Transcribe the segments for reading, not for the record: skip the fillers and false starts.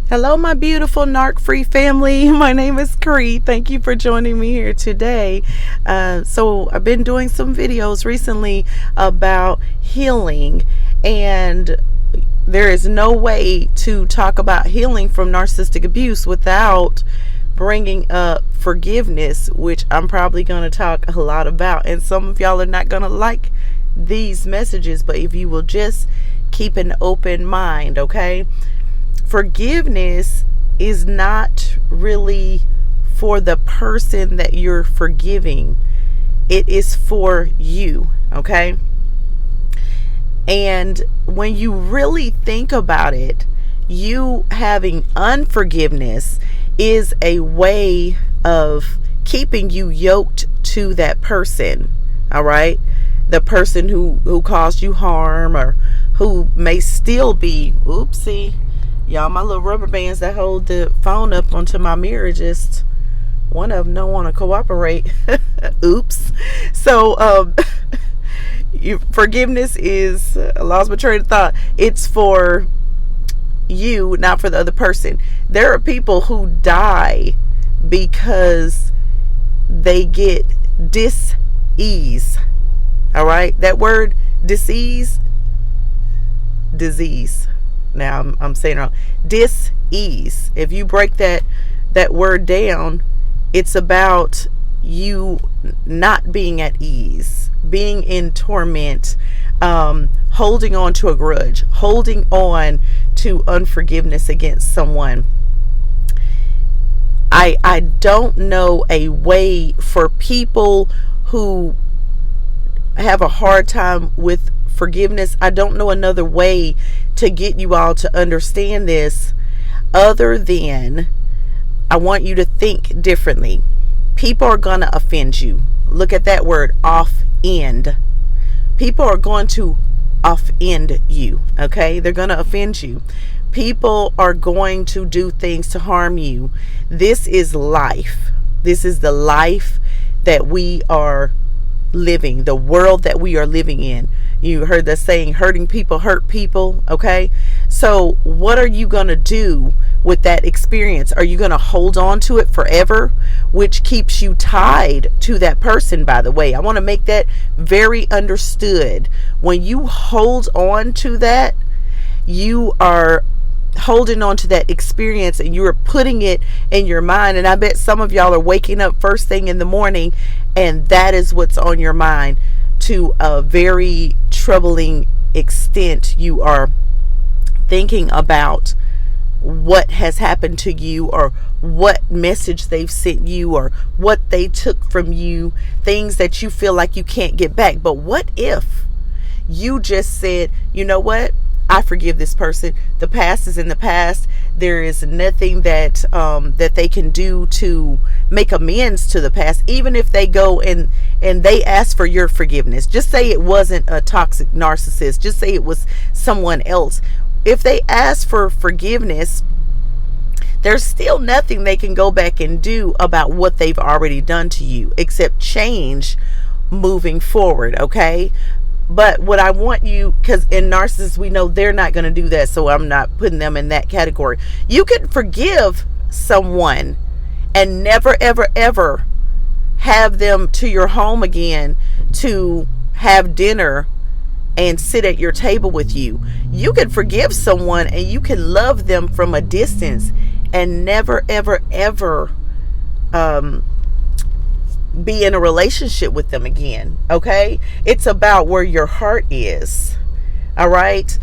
Hello, my beautiful narc free family. My name is Cree. Thank you for joining me here today. So, I've been doing some videos recently about healing, and there is no way to talk about healing from narcissistic abuse without bringing up forgiveness, which I'm probably going to talk a lot about. And some of y'all are not going to like these messages, but if you will just keep an open mind, okay? Forgiveness is not really for the person that you're forgiving. It is for you, okay? And when you really think about it, you having unforgiveness is a way of keeping you yoked to that person, all right? The person who caused you harm, or who may still be, oopsie, y'all, my little rubber bands that hold the phone up onto my mirror, just one of them don't want to cooperate. Oops. So forgiveness is, I lost my train of thought, it's for you, not for the other person. There are people who die because they get dis-ease. All right, that word disease. Now I'm saying it wrong. Dis-ease. If you break that word down, it's about you not being at ease, being in torment, holding on to a grudge, holding on to unforgiveness against someone. I don't know a way for people who have a hard time with forgiveness. I don't know another way to get you all to understand this other than I want you to think differently. People are going to offend you. Look at that word, offend. People are going to offend you, okay? They're going to offend you. People are going to do things to harm you. This is life. This is the life that we are living, the world that we are living in. You heard the saying, hurting people hurt people, okay? So what are you going to do with that experience? Are you going to hold on to it forever, which keeps you tied to that person, by the way? I want to make that very understood. When you hold on to that, you are holding on to that experience, and you are putting it in your mind. And I bet some of y'all are waking up first thing in the morning, and that is what's on your mind. To a very troubling extent, you are thinking about what has happened to you, or what message they've sent you, or what they took from you, things that you feel like you can't get back. But what if you just said, you know what? I forgive this person. The past is in the past. There is nothing that that they can do to make amends to the past. Even if they go and they ask for your forgiveness, just say it wasn't a toxic narcissist. Just say it was someone else. If they ask for forgiveness, there's still nothing they can go back and do about what they've already done to you, except change moving forward, okay? But what I want you, because in narcissists, we know they're not going to do that, so I'm not putting them in that category. You can forgive someone and never, ever, ever have them to your home again to have dinner and sit at your table with you. You can forgive someone and you can love them from a distance and never, ever, ever be in a relationship with them again, okay? It's about where your heart is, all right?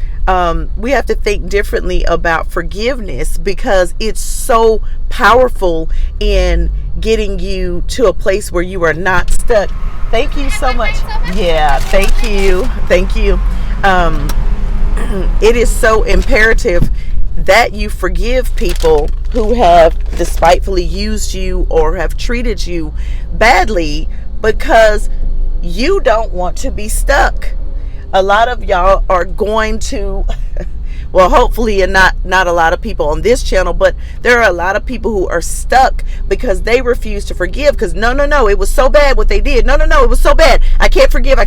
We have to think differently about forgiveness, because it's so powerful in getting you to a place where you are not stuck. Thank you so much. Yeah, thank you. It is so imperative that you forgive people who have despitefully used you or have treated you badly, because you don't want to be stuck. A lot of y'all are going to well, hopefully, and not a lot of people on this channel, but there are a lot of people who are stuck because they refuse to forgive, because no, it was so bad what they did. No, it was so bad. I can't forgive.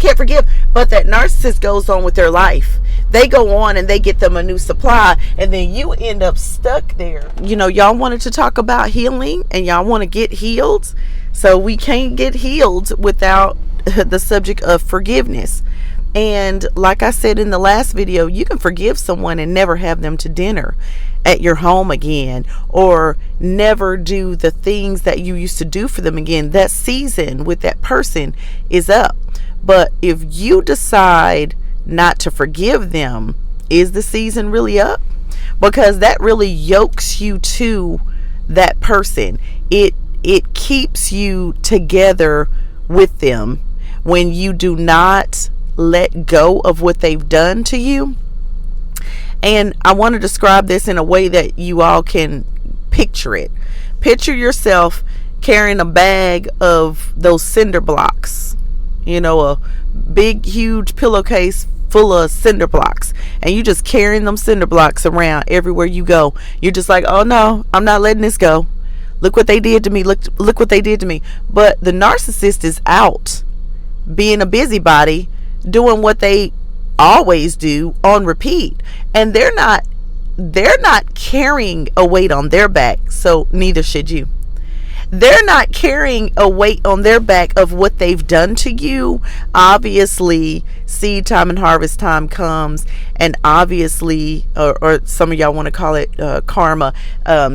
But that narcissist goes on with their life. They go on and they get them a new supply, and then you end up stuck there. Y'all wanted to talk about healing, and y'all want to get healed. So we can't get healed without the subject of forgiveness. And like I said in the last video, you can forgive someone and never have them to dinner at your home again, or never do the things that you used to do for them again. That season with that person is up. But if you decide not to forgive them, is the season really up? Because that really yokes you to that person. It keeps you together with them when you do not let go of what they've done to you. And I want to describe this in a way that you all can picture it. Picture yourself carrying a bag of those cinder blocks, a big huge pillowcase full of cinder blocks, and you just carrying them cinder blocks around everywhere you go. You're just like, oh no, I'm not letting this go. Look what they did to me. Look what they did to me. But the narcissist is out being a busybody, doing what they always do on repeat, and they're not carrying a weight on their back, so neither should you. They're not carrying a weight on their back of what they've done to you. Obviously, seed time and harvest time comes, and obviously, or some of y'all want to call it karma.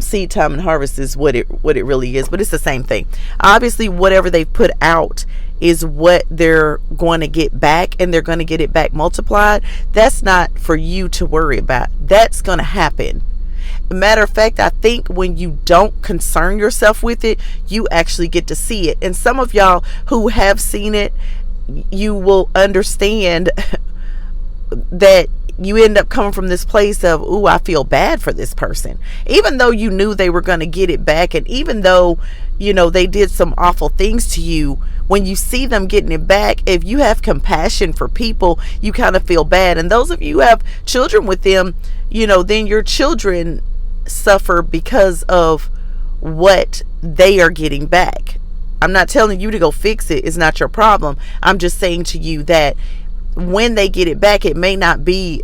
Seed time and harvest is what it really is, but it's the same thing. Obviously, whatever they've put out is what they're going to get back, and they're going to get it back multiplied. That's not for you to worry about. That's going to happen. Matter of fact, I think when you don't concern yourself with it, you actually get to see it. And some of y'all who have seen it, you will understand that you end up coming from this place of, ooh, I feel bad for this person. Even though you knew they were going to get it back, and even though, they did some awful things to you, when you see them getting it back, if you have compassion for people, you kind of feel bad. And those of you who have children with them, then your children suffer because of what they are getting back. I'm not telling you to go fix it. It's not your problem. I'm just saying to you that when they get it back, it may not be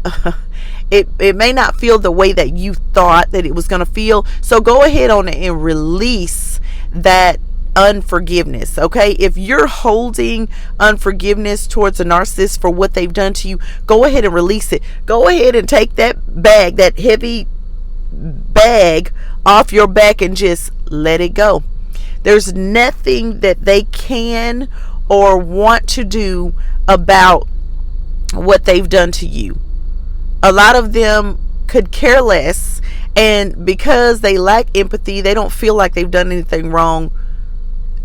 it may not feel the way that you thought that it was going to feel. So go ahead on and release that unforgiveness. Okay, if you're holding unforgiveness towards a narcissist for what they've done to you, go ahead and release it. Go ahead and take that bag, that heavy bag, off your back and just let it go. There's nothing that they can or want to do about what they've done to you. A lot of them could care less, and because they lack empathy, they don't feel like they've done anything wrong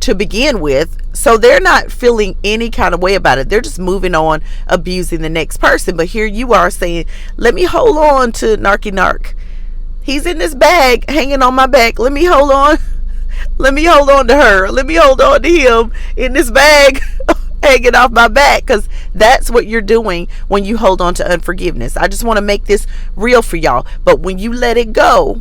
to begin with, so they're not feeling any kind of way about it. They're just moving on, abusing the next person. But here you are saying, let me hold on to Narc. He's in this bag hanging on my back. Let me hold on. Let me hold on to her. Let me hold on to him in this bag hanging off my back, because that's what you're doing when you hold on to unforgiveness. I just want to make this real for y'all. But when you let it go,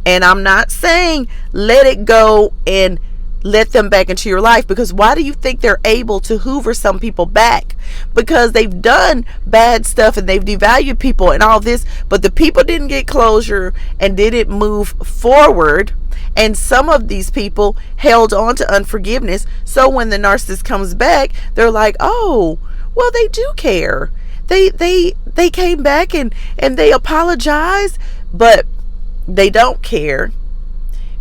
and I'm not saying let it go and let them back into your life, because why do you think they're able to hoover some people back? Because they've done bad stuff and they've devalued people and all this, but the people didn't get closure and didn't move forward. And some of these people held on to unforgiveness. So when the narcissist comes back, they're like, oh, well, they do care. They came back and they apologized, but they don't care.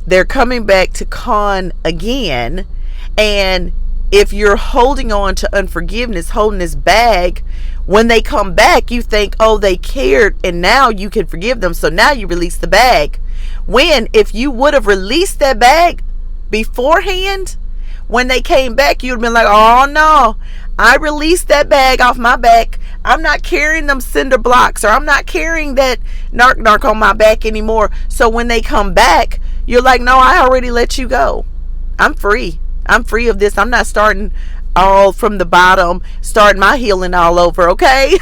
They're coming back to con again. And if you're holding on to unforgiveness, holding this bag, when they come back, you think, oh, they cared, and now you can forgive them. So now you release the bag. When, if you would have released that bag beforehand, when they came back, you'd have been like, oh no, I released that bag off my back. I'm not carrying them cinder blocks, or I'm not carrying that narc on my back anymore. So when they come back, you're like, no, I already let you go. I'm free. I'm free of this. I'm not starting all from the bottom, start my healing all over, okay?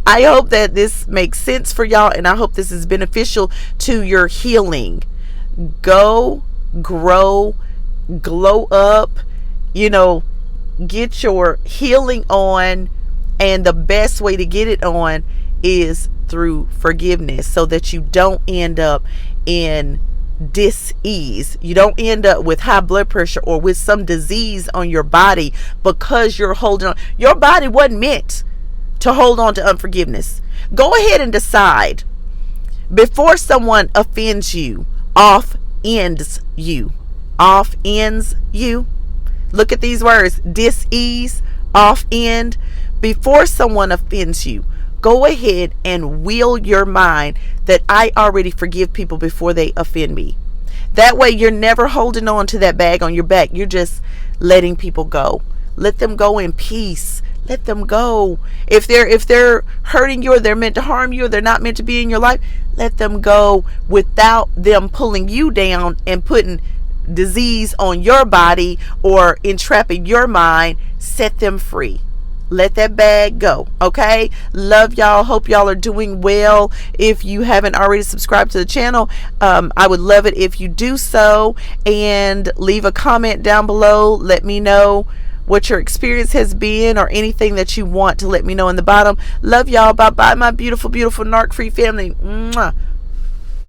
I hope that this makes sense for y'all, and I hope this is beneficial to your healing. Go, grow, glow up, get your healing on, and the best way to get it on is through forgiveness, so that you don't end up in dis-ease. You don't end up with high blood pressure or with some disease on your body because you're holding on. Your body wasn't meant to hold on to unforgiveness. Go ahead and decide before someone offends you, offends you. Look at these words: dis-ease, offend. Before someone offends you, go ahead and wheel your mind that I already forgive people before they offend me. That way you're never holding on to that bag on your back. You're just letting people go. Let them go in peace. Let them go. If they're hurting you, or they're meant to harm you, or they're not meant to be in your life, let them go without them pulling you down and putting disease on your body or entrapping your mind. Set them free. Let that bag go, okay? Love y'all. Hope y'all are doing well. If you haven't already subscribed to the channel, I would love it if you do so, and leave a comment down below. Let me know what your experience has been, or anything that you want to let me know in the bottom. Love y'all. Bye bye, my beautiful, beautiful narc free family. Mwah.